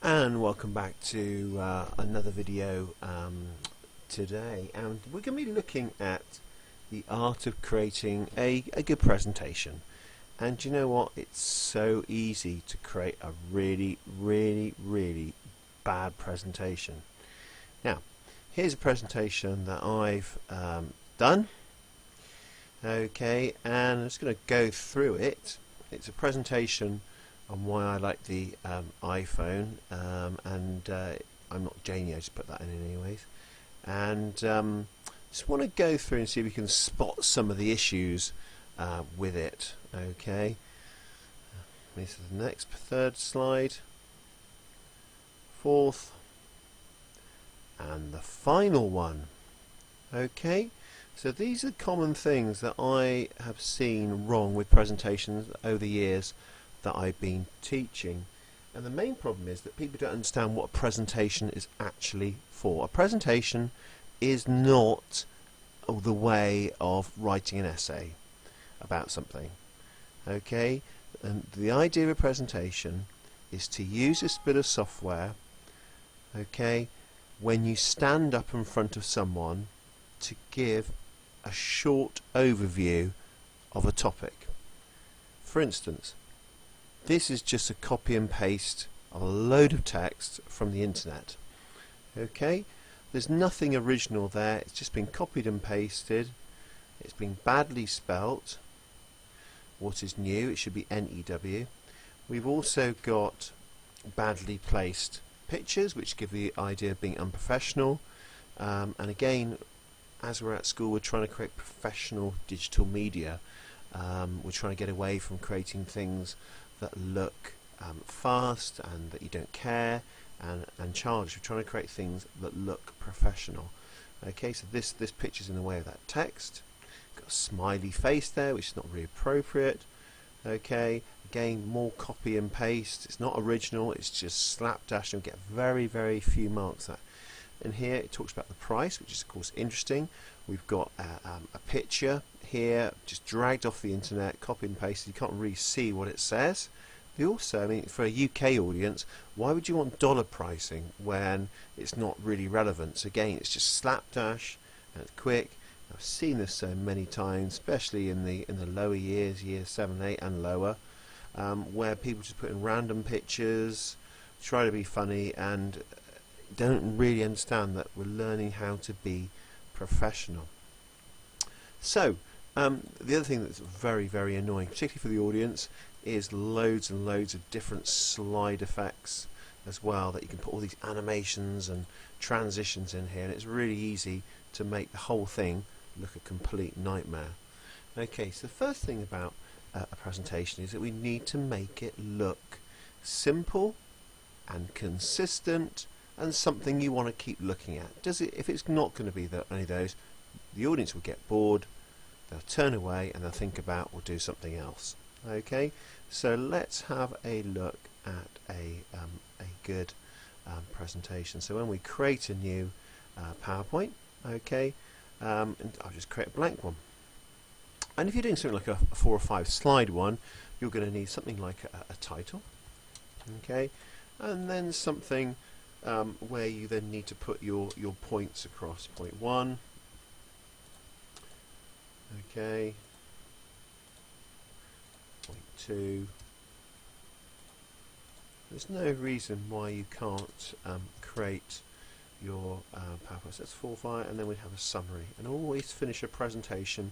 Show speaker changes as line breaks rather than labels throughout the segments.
And welcome back to another video today, and we're going to be looking at the art of creating a good presentation. And you know what, it's so easy to create a really bad presentation. Now here's a presentation that I've done, okay, and I'm just going to go through it. It's a presentation on why I like the iPhone, and I'm not Janie, I just put that in anyways, and just want to go through and see if we can spot some of the issues with it. Okay, this is the next third slide, fourth, and the final one. Okay, so these are common things that I have seen wrong with presentations over the years that I've been teaching, and the main problem is that people don't understand what a presentation is actually for. A presentation is not the way of writing an essay about something. Okay, and the idea of a presentation is to use this bit of software, okay, when you stand up in front of someone to give a short overview of a topic. For instance, this is just a copy and paste of a load of text from the internet. Okay, there's nothing original there, it's just been copied and pasted. It's been badly spelt. What is new? It should be NEW. We've also got badly placed pictures, which give the idea of being unprofessional. And again, as we're at school, we're trying to create professional digital media. We're trying to get away from creating things that look fast and that you don't care and childish. We're trying to create things that look professional. Okay, so this picture's in the way of that text. Got a smiley face there, which is not really appropriate. Okay, again, more copy and paste. It's not original, it's just slapdash, and we get very few marks there. And here it talks about the price, which is of course interesting. We've got a picture here, just dragged off the internet, copied and pasted. You can't really see what it says. They also, I mean, for a UK audience, why would you want dollar pricing when it's not really relevant? So again, it's just slapdash and it's quick. I've seen this so many times, especially in the lower years, years 7, 8 and lower, where people just put in random pictures, try to be funny, and don't really understand that we're learning how to be professional. So the other thing that's very annoying, particularly for the audience, is loads and loads of different slide effects as well, that you can put all these animations and transitions in here, and it's really easy to make the whole thing look a complete nightmare. Okay, so the first thing about a presentation is that we need to make it look simple and consistent and something you want to keep looking at. If it's not going to be any of those, the audience will get bored, they'll turn away, and they'll think about or do something else. Okay, so let's have a look at a good presentation. So when we create a new PowerPoint, okay, and I'll just create a blank one. And if you're doing something like a 4 or 5 slide one, you're going to need something like a title, okay, and then something where you then need to put your points across. Point 1, okay, point 2. There's no reason why you can't create your PowerPoint. So that's 4, 5, and then we have a summary. And always finish a presentation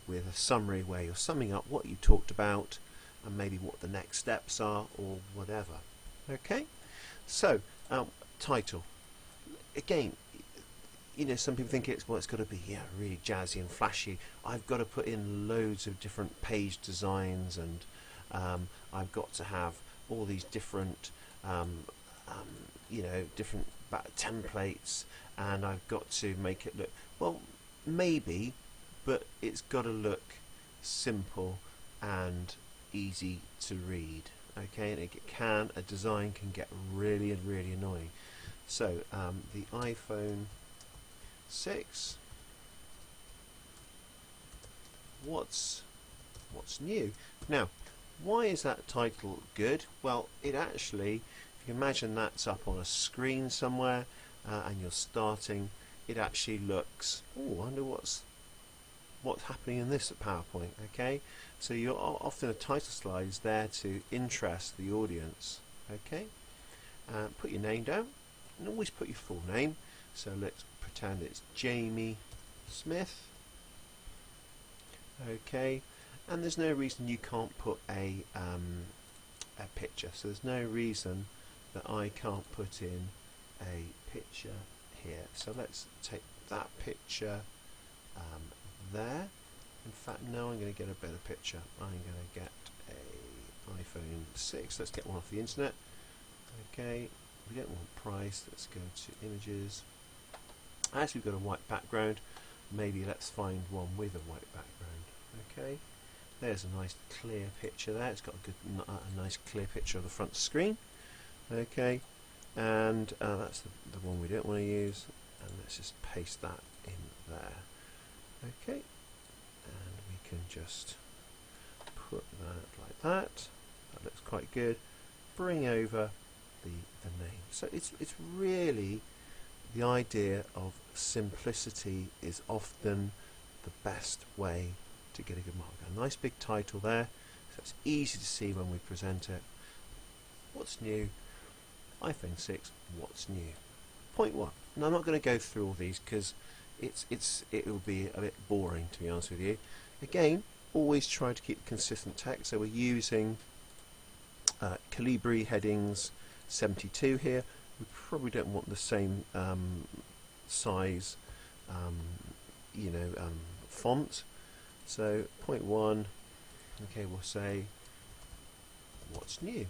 with a summary where you're summing up what you talked about and maybe what the next steps are or whatever. Okay, so title. Again, you know, some people think it's got to be really jazzy and flashy. I've got to put in loads of different page designs, and I've got to have all these different different templates, and I've got to make it look, well, maybe, but it's got to look simple and easy to read. Okay, and a design can get really annoying. So the iPhone 6, what's new? Now, why is that title good? Well, it actually If you imagine that's up on a screen somewhere and you're starting, it actually looks, oh, I wonder what's happening in this PowerPoint. Okay, so you're often a title slide is there to interest the audience. Okay, put your name down and always put your full name. So let's pretend it's Jamie Smith. Okay, and there's no reason you can't put a picture. So there's no reason that I can't put in a picture here. So let's take that picture there. In fact, no, I'm going to get a better picture. I'm going to get a iPhone 6. Let's get one off the internet. Okay, we don't want price. Let's go to images. As we've got a white background, maybe let's find one with a white background. Okay, there's a nice clear picture there. It's got a nice clear picture of the front screen. Okay, and that's the one we don't want to use. And let's just paste that in there. Okay, and we can just put that like that. That looks quite good. Bring over the name. So it's really the idea of simplicity is often the best way to get a good mark. A nice big title there, so it's easy to see when we present it. What's new? iPhone 6. What's new? Point 1. Now I'm not going to go through all these because it will be a bit boring, to be honest with you. Again, always try to keep consistent text. So we're using Calibri headings 72 here. We probably don't want the same size, font. So point 1. Okay, we'll say what's new.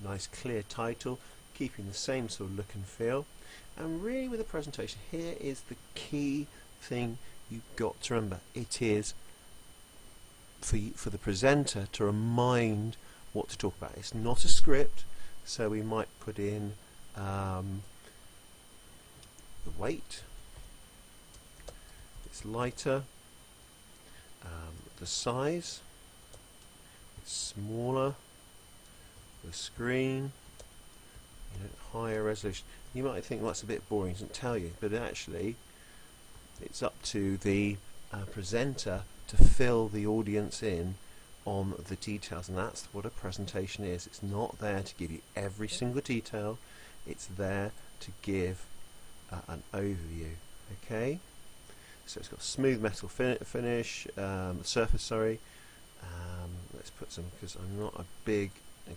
Nice clear title, keeping the same sort of look and feel. And really with the presentation, here is the key thing you've got to remember. It is for the presenter to remind what to talk about. It's not a script, so we might put in the weight, it's lighter, the size, it's smaller, the screen, higher resolution. You might think, well, that's a bit boring, it doesn't tell you, but actually it's up to the presenter to fill the audience in on the details, and that's what a presentation is. It's not there to give you every single detail, it's there to give an overview. Okay, so it's got smooth metal finish, surface, sorry. Let's put some, because I'm not a big,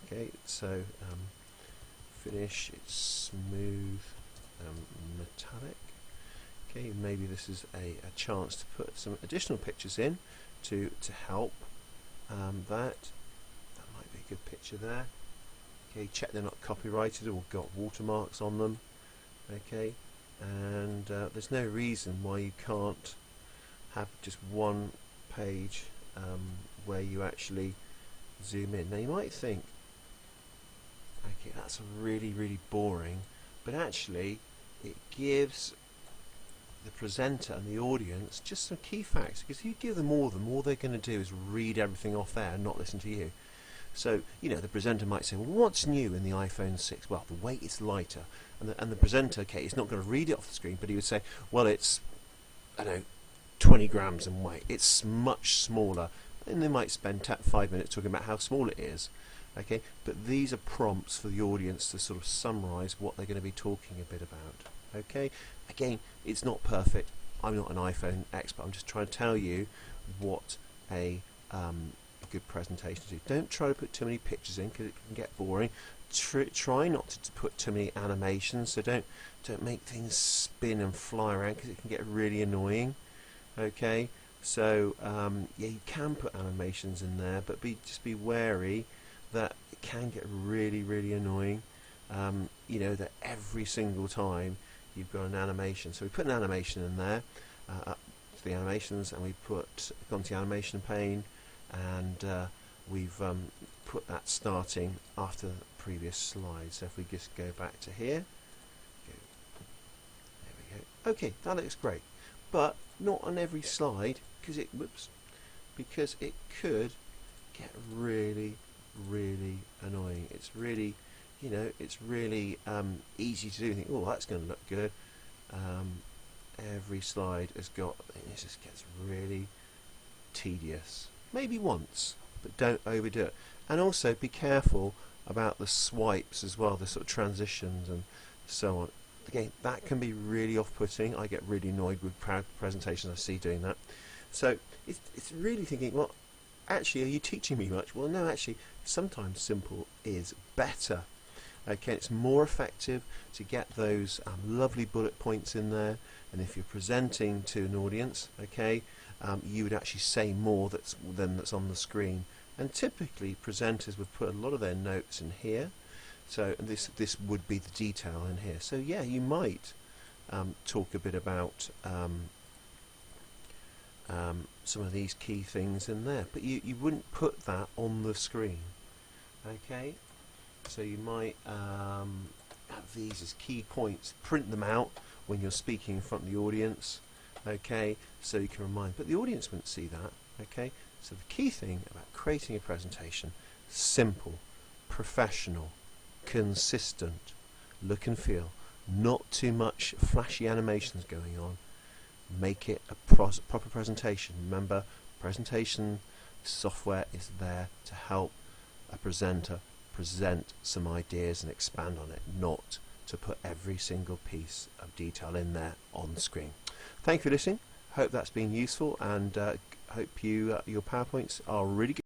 okay, so finish, it's smooth, metallic. Okay, maybe this is a chance to put some additional pictures in to help that might be a good picture there. Okay, check they're not copyrighted or got watermarks on them. Okay, and there's no reason why you can't have just one page where you actually zoom in. Now you might think, okay, that's really boring, but actually it gives the presenter and the audience just some key facts, because if you give them all they're going to do is read everything off there and not listen to you. So, the presenter might say, well, what's new in the iPhone 6? Well, the weight is lighter. And the presenter, okay, he's not going to read it off the screen, but he would say, well, it's, I don't know, 20 grams in weight. It's much smaller. And they might spend 5 minutes talking about how small it is. Okay, but these are prompts for the audience to sort of summarize what they're going to be talking a bit about. Okay, again, it's not perfect. I'm not an iPhone expert. I'm just trying to tell you what a good presentation to do. Don't try to put too many pictures in because it can get boring. Try not to put too many animations. So don't make things spin and fly around because it can get really annoying. Okay, so yeah, you can put animations in there, but just be wary that it can get really annoying. That every single time you've got an animation. So we put an animation in there, up to the animations, and we gone to the animation pane, and we've put that starting after the previous slide. So if we just go back to here, there we go. Okay, that looks great, but not on every slide because it could get really annoying. It's really, you know, it's really easy to do. You think, oh, that's going to look good. Every slide has got, it just gets really tedious. Maybe once, but don't overdo it. And also be careful about the swipes as well, the sort of transitions and so on. Again, that can be really off-putting. I get really annoyed with presentations I see doing that. So it's really thinking, well, actually, are you teaching me much? Well, no, actually, sometimes simple is better. Okay, it's more effective to get those lovely bullet points in there, and if you're presenting to an audience, okay, you would actually say more than that's on the screen. And typically, presenters would put a lot of their notes in here. So this would be the detail in here. So yeah, you might talk a bit about some of these key things in there, but you wouldn't put that on the screen. Okay. So you might have these as key points, print them out when you're speaking in front of the audience, okay, so you can remind, but the audience wouldn't see that, okay. So the key thing about creating a presentation: simple, professional, consistent, look and feel, not too much flashy animations going on. Make it a proper presentation. Remember, presentation software is there to help a presenter present some ideas and expand on it, not to put every single piece of detail in there on the screen. Thank you for listening. Hope that's been useful, and hope your PowerPoints are really good.